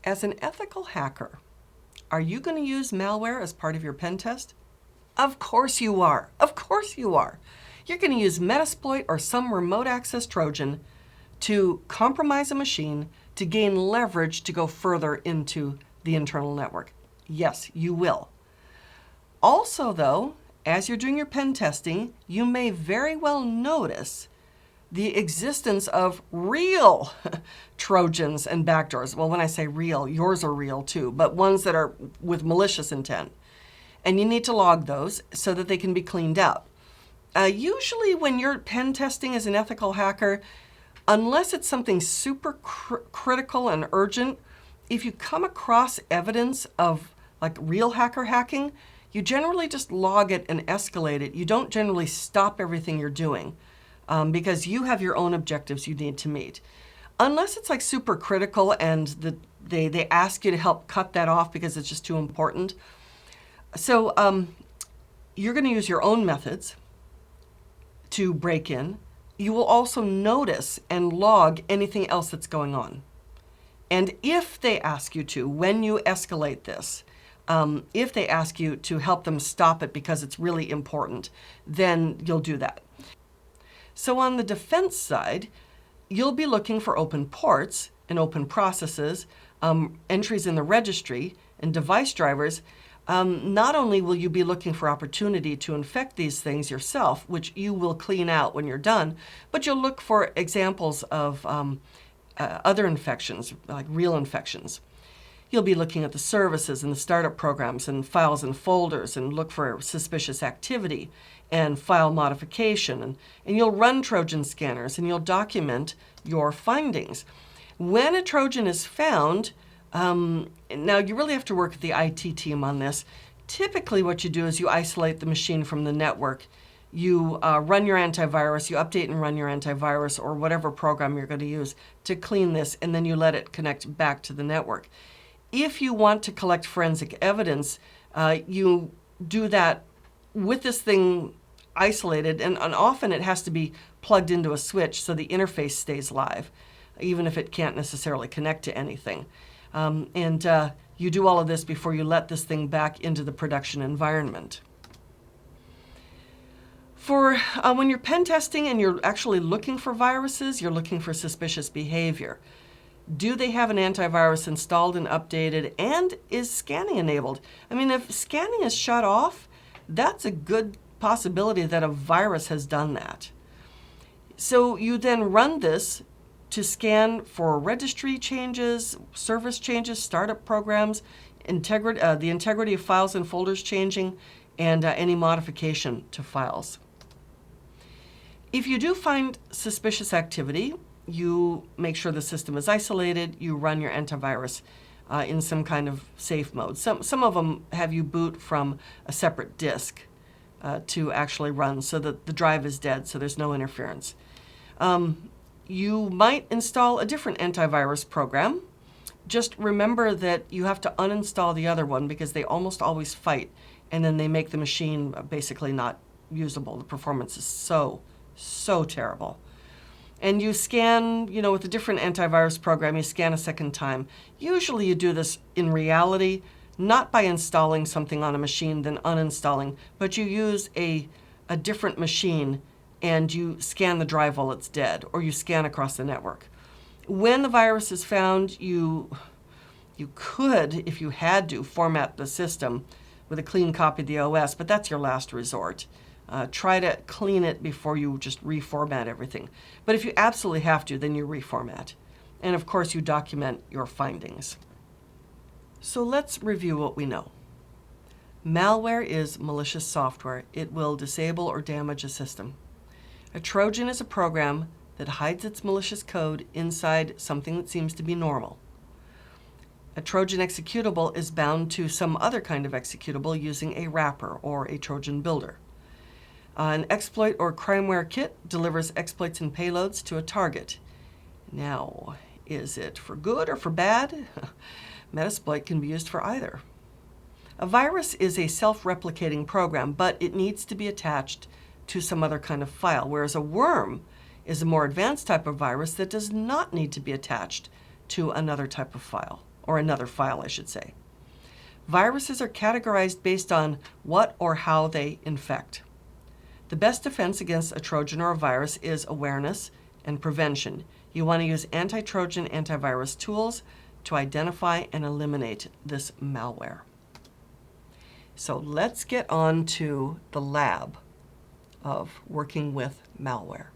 As an ethical hacker, are you going to use malware as part of your pen test? Of course you are. Of course you are. You're going to use Metasploit or some remote access Trojan to compromise a machine to gain leverage to go further into the internal network. Yes, you will. Also, though, as you're doing your pen testing, you may very well notice the existence of real Trojans and backdoors. Well, when I say real, yours are real too, but ones that are with malicious intent. And you need to log those so that they can be cleaned out. Usually when you're pen testing as an ethical hacker, unless it's something super critical and urgent, if you come across evidence of like real hacker hacking, you generally just log it and escalate it. You don't generally stop everything you're doing because you have your own objectives you need to meet. Unless it's like super critical and they ask you to help cut that off because it's just too important. So you're going to use your own methods to break in. You will also notice and log anything else that's going on. And if they ask you to, when you escalate this, if they ask you to help them stop it because it's really important, then you'll do that. So on the defense side, you'll be looking for open ports and open processes, entries in the registry, and device drivers. Not only will you be looking for opportunity to infect these things yourself, which you will clean out when you're done, but you'll look for examples of other infections, like real infections. You'll be looking at the services and the startup programs and files and folders and look for suspicious activity and file modification. And you'll run Trojan scanners and you'll document your findings. When a Trojan is found, now you really have to work with the IT team on this. Typically what you do is you isolate the machine from the network. You run your antivirus, you update and run your antivirus or whatever program you're going to use to clean this, and then you let it connect back to the network. If you want to collect forensic evidence, you do that with this thing isolated, and often it has to be plugged into a switch so the interface stays live, even if it can't necessarily connect to anything. You do all of this before you let this thing back into the production environment. For when you're pen testing and you're actually looking for viruses, you're looking for suspicious behavior. Do they have an antivirus installed and updated, and is scanning enabled? I mean, if scanning is shut off, that's a good possibility that a virus has done that. So you then run this to scan for registry changes, service changes, startup programs, the integrity of files and folders changing, and any modification to files. If you do find suspicious activity, you make sure the system is isolated, you run your antivirus in some kind of safe mode. Some of them have you boot from a separate disk to actually run so that the drive is dead, so there's no interference. You might install a different antivirus program. Just remember that you have to uninstall the other one because they almost always fight, and then they make the machine basically not usable. The performance is so terrible. And you scan, with a different antivirus program, you scan a second time. Usually you do this in reality, not by installing something on a machine, then uninstalling, but you use a different machine and you scan the drive while it's dead, or you scan across the network. When the virus is found, you could, if you had to, format the system with a clean copy of the OS, but that's your last resort. Try to clean it before you just reformat everything. But if you absolutely have to, then you reformat. And of course, you document your findings. So let's review what we know. Malware is malicious software. It will disable or damage a system. A Trojan is a program that hides its malicious code inside something that seems to be normal. A Trojan executable is bound to some other kind of executable using a wrapper or a Trojan builder. An exploit or crimeware kit delivers exploits and payloads to a target. Now, is it for good or for bad? Metasploit can be used for either. A virus is a self-replicating program, but it needs to be attached to some other kind of file, whereas a worm is a more advanced type of virus that does not need to be attached to another type of file or another file, I should say. Viruses are categorized based on what or how they infect. The best defense against a Trojan or a virus is awareness and prevention. You want to use anti-Trojan, antivirus tools to identify and eliminate this malware. So let's get on to the lab of working with malware.